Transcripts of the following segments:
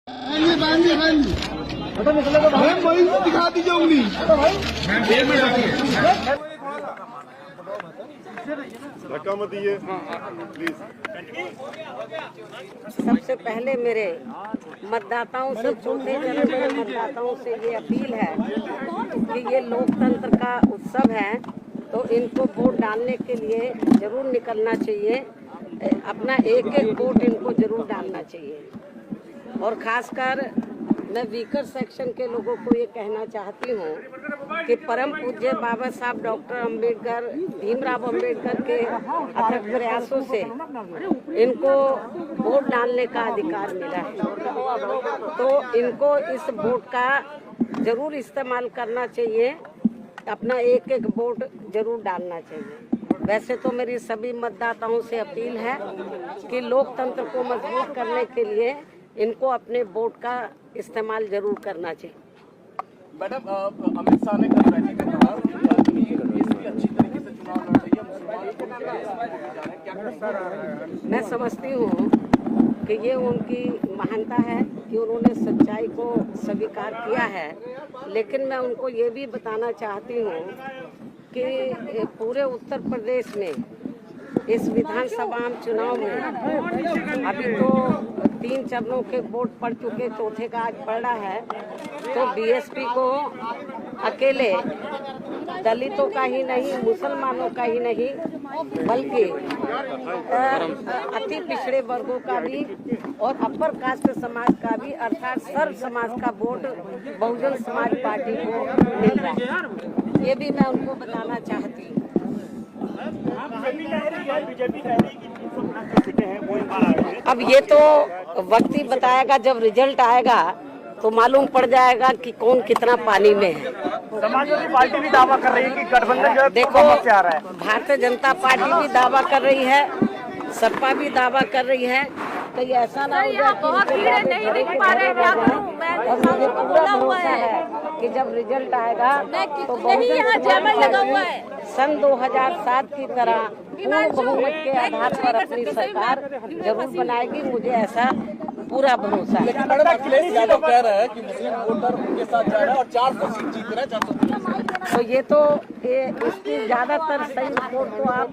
वही दिखा दीजिए उंगली। धक्का मत दीजिए प्लीज। सबसे पहले मेरे मतदाताओं से, छोटे जन मेरे मतदाताओं से ये अपील है कि ये लोकतंत्र का उत्सव है, तो इनको वोट डालने के लिए जरूर निकलना चाहिए। अपना एक एक वोट इनको जरूर डालना चाहिए। और खासकर मैं वीकर सेक्शन के लोगों को ये कहना चाहती हूँ कि परम पूज्य बाबा साहब डॉक्टर अम्बेडकर, भीमराव अम्बेडकर के अथक प्रयासों से इनको वोट डालने का अधिकार मिला है, तो इनको इस वोट का जरूर इस्तेमाल करना चाहिए। अपना एक एक वोट जरूर डालना चाहिए। वैसे तो मेरी सभी मतदाताओं से अपील है कि लोकतंत्र को मजबूत करने के लिए इनको अपने वोट का इस्तेमाल जरूर करना चाहिए। मैडम, अमित शाह ने कल रैली में कहा कि अच्छी तरीके से चुनाव लड़ रही है, मुसलमान। मैं समझती हूँ कि ये उनकी महानता है कि उन्होंने सच्चाई को स्वीकार किया है, लेकिन मैं उनको ये भी बताना चाहती हूँ कि पूरे उत्तर प्रदेश में इस विधानसभा चुनाव में अभी तो 3 चरणों के वोट पड़ चुके, चौथे का आज पड़ रहा है। तो बीएसपी को अकेले दलितों का ही नहीं, मुसलमानों का ही नहीं, बल्कि अति पिछड़े वर्गों का भी और अपर कास्ट समाज का भी, अर्थात सर्व समाज का वोट बहुजन समाज पार्टी को मिल रहा है। ये भी मैं उनको बताना चाहती हूँ। अब ये तो वक्त ही बताएगा, जब रिजल्ट आएगा तो मालूम पड़ जाएगा कि कौन कितना पानी में है। समाजवादी पार्टी भी दावा कर रही है कि गठबंधन जो है देखो, आ रहा है। भारतीय जनता पार्टी भी दावा कर रही है, सपा भी दावा कर रही है। तो ये ऐसा ना हो जाए नहीं दिख पा रहे हैं। और मुझे पूरा भरोसा है कि जब रिजल्ट आएगा तो सन 2007 की तरह पूर्ण बहुमत के आधार पर अपनी सरकार जरूर बनाएगी। मुझे ऐसा पूरा भरोसा है। लेकिन मैडम, अखिलेश यादव कह रहे हैं कि मुस्लिम वोटर उनके साथ जा रहा है और 400 सीट जीत रहे हैं, 400। तो ये इसकी ज्यादातर सही रिपोर्ट तो आप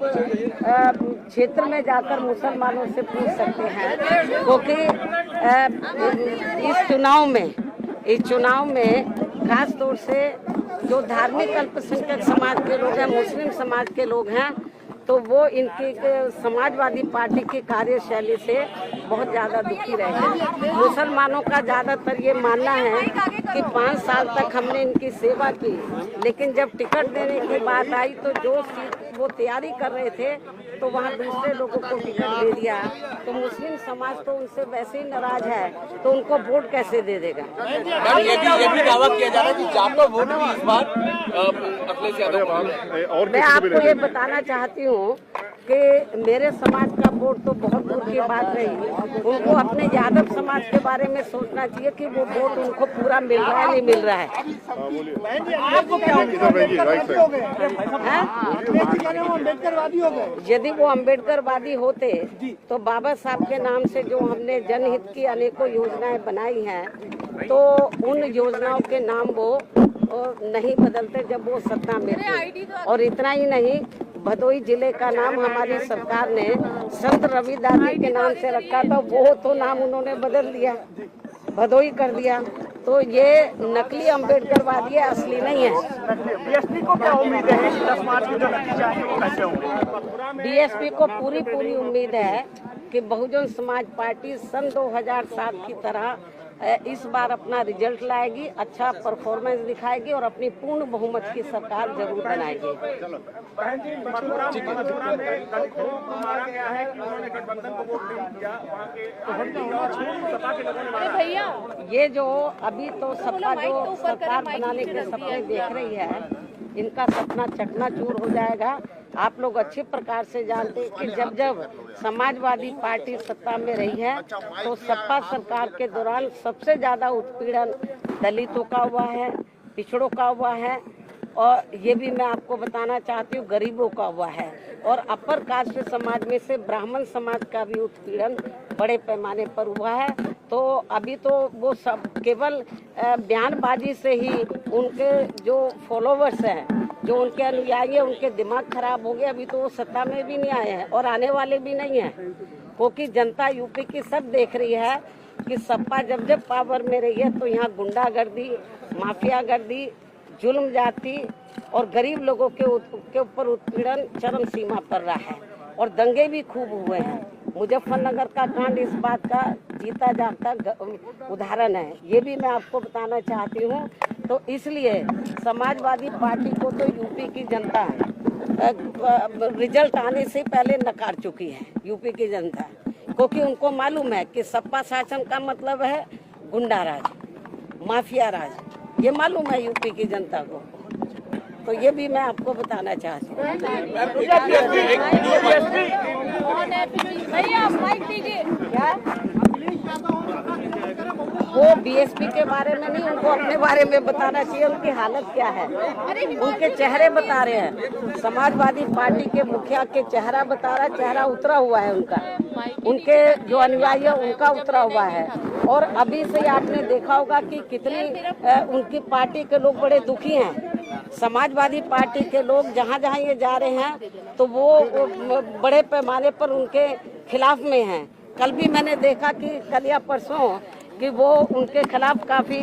क्षेत्र में जाकर मुसलमानों से पूछ सकते हैं, क्योंकि इस चुनाव में खास तौर से जो धार्मिक अल्पसंख्यक समाज के लोग हैं, मुस्लिम समाज के लोग हैं, तो वो इनकी समाजवादी पार्टी की कार्यशैली से बहुत ज़्यादा दुखी रहे हैं। मुसलमानों का ज़्यादातर ये मानना है कि 5 साल तक हमने इनकी सेवा की, लेकिन जब टिकट देने की बात आई तो जो सीट वो तैयारी कर रहे थे तो वहाँ दूसरे लोगों को टिकट दे दिया। तो मुस्लिम समाज तो उनसे वैसे ही नाराज है, तो उनको वोट कैसे दे देगा। ये भी दावा किया जा रहा है कि जाटो वोट भी इस बार अखिलेश यादव। मैं आपको ये बताना चाहती हूँ कि मेरे समाज का वोट तो बहुत दूर की बात रही। उनको अपने यादव समाज के बारे में सोचना चाहिए कि वो वोट उनको पूरा मिल रहा है नहीं मिल रहा है। यदि वो अम्बेडकरवादी होते तो बाबा साहब के नाम से जो हमने जनहित की अनेकों योजनाएं बनाई हैं, तो उन योजनाओं के नाम वो नहीं बदलते जब वो सत्ता में थे। और इतना ही नहीं, भदोही जिले का नाम हमारी सरकार ने संत रविदास जी के नाम से रखा था, वो तो नाम उन्होंने बदल दिया, भदोही कर दिया। तो ये नकली अम्बेडकरवादी है, असली नहीं है। बीएसपी को क्या उम्मीद है? 10 मार्च को जो नतीजा आएंगे वो कैसे होंगे? बीएसपी को पूरी उम्मीद है कि बहुजन समाज पार्टी सन 2007 की तरह इस बार अपना रिजल्ट लाएगी, अच्छा परफॉर्मेंस दिखाएगी और अपनी पूर्ण बहुमत की सरकार जरूर बनाएगी। ये जो अभी तो सपा जो सरकार बनाने के सपने देख रही है, इनका सपना चकनाचूर हो जाएगा। आप लोग अच्छे प्रकार से जानते हैं कि जब समाजवादी पार्टी सत्ता में रही है तो सपा सरकार के दौरान सबसे ज्यादा उत्पीड़न दलितों का हुआ है, पिछड़ों का हुआ है, और ये भी मैं आपको बताना चाहती हूँ गरीबों का हुआ है, और अपर कास्ट समाज में से ब्राह्मण समाज का भी उत्पीड़न बड़े पैमाने पर हुआ है। तो अभी तो वो सब केवल बयानबाजी से ही उनके जो फॉलोवर्स हैं, जो उनके अनुयायी हैं, उनके दिमाग खराब हो गए। अभी तो वो सत्ता में भी नहीं आए हैं और आने वाले भी नहीं हैं, क्योंकि जनता यूपी की सब देख रही है कि सपा जब जब पावर में रही है तो यहाँ गुंडागर्दी, माफियागर्दी, जुल्म जाति और गरीब लोगों के ऊपर उत्पीड़न चरम सीमा पर रहा है और दंगे भी खूब हुए हैं। मुजफ्फरनगर का कांड इस बात का जीता जागता उदाहरण है, ये भी मैं आपको बताना चाहती हूँ। तो इसलिए समाजवादी पार्टी को तो यूपी की जनता रिजल्ट आने से पहले नकार चुकी है, यूपी की जनता, क्योंकि उनको मालूम है कि सपा शासन का मतलब है गुंडा राज, माफिया राज, ये मालूम है यूपी की जनता को। तो ये भी मैं आपको बताना चाहती हूँ। क्या वो बीएसपी के बारे में नहीं, उनको अपने बारे में बताना चाहिए, उनकी हालत क्या है। उनके चेहरे बता रहे हैं, समाजवादी पार्टी के मुखिया के चेहरा बता रहा है, चेहरा उतरा हुआ है उनका, उनके जो अनुयायी है उनका उतरा हुआ है। और अभी से आपने देखा होगा कि कितनी उनकी पार्टी के लोग बड़े दुखी हैं। समाजवादी पार्टी के लोग जहाँ जहाँ ये जा रहे हैं तो वो बड़े पैमाने पर उनके खिलाफ में हैं। कल भी मैंने देखा कि कल या परसों कि वो उनके खिलाफ काफ़ी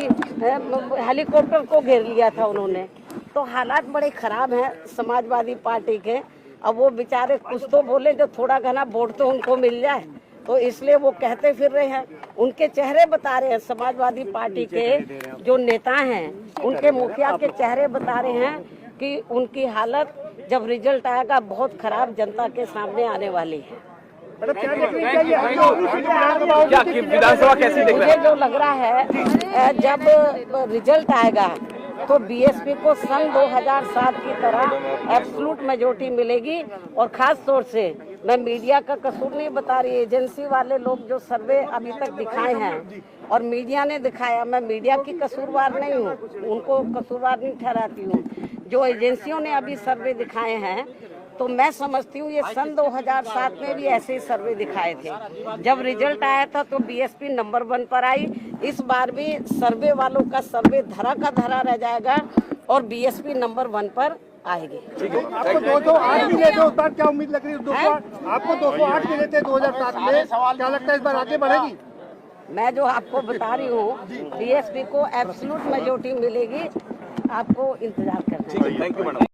हेलीकॉप्टर को घेर लिया था उन्होंने। तो हालात बड़े ख़राब हैं समाजवादी पार्टी के। अब वो बेचारे कुछ तो बोले, जो थोड़ा घना वोट तो उनको मिल जाए, तो इसलिए वो कहते फिर रहे हैं। उनके चेहरे बता रहे हैं, समाजवादी पार्टी के जो नेता हैं, उनके मुखिया के चेहरे बता रहे हैं कि उनकी हालत जब रिजल्ट आएगा बहुत खराब जनता के सामने आने वाली है। विधानसभा कैसी दिख रहा है? मुझे जो लग रहा है जब रिजल्ट आएगा तो बीएसपी को सन 2007 की तरह एब्सोल्यूट मेजॉरिटी मिलेगी। और खास तौर से मैं मीडिया का कसूर नहीं बता रही, एजेंसी वाले लोग जो सर्वे अभी तक दिखाए हैं और मीडिया ने दिखाया, मैं मीडिया की कसूरवार नहीं हूँ, उनको कसूरवार नहीं ठहराती हूँ। जो एजेंसियों ने अभी सर्वे दिखाए हैं तो मैं समझती हूँ ये सन 2007 में भी ऐसे ही सर्वे दिखाए थे। जब रिजल्ट आया था तो बीएसपी नंबर 1 पर आई। इस बार भी सर्वे वालों का सर्वे धरा का धरा रह जाएगा और बीएसपी नंबर 1 पर आएगी। आपको 208 मिले थे, उस बार क्या उम्मीद लग रही है? आपको 208 मिले थे 2007 में, क्या लगता है इस बार आगे बढ़ेगी? मैं जो आपको बता रही हूँ बीएसपी को एब्सोल्यूट मेजॉरिटी मिलेगी, आपको इंतजार करना है। Thank you madam.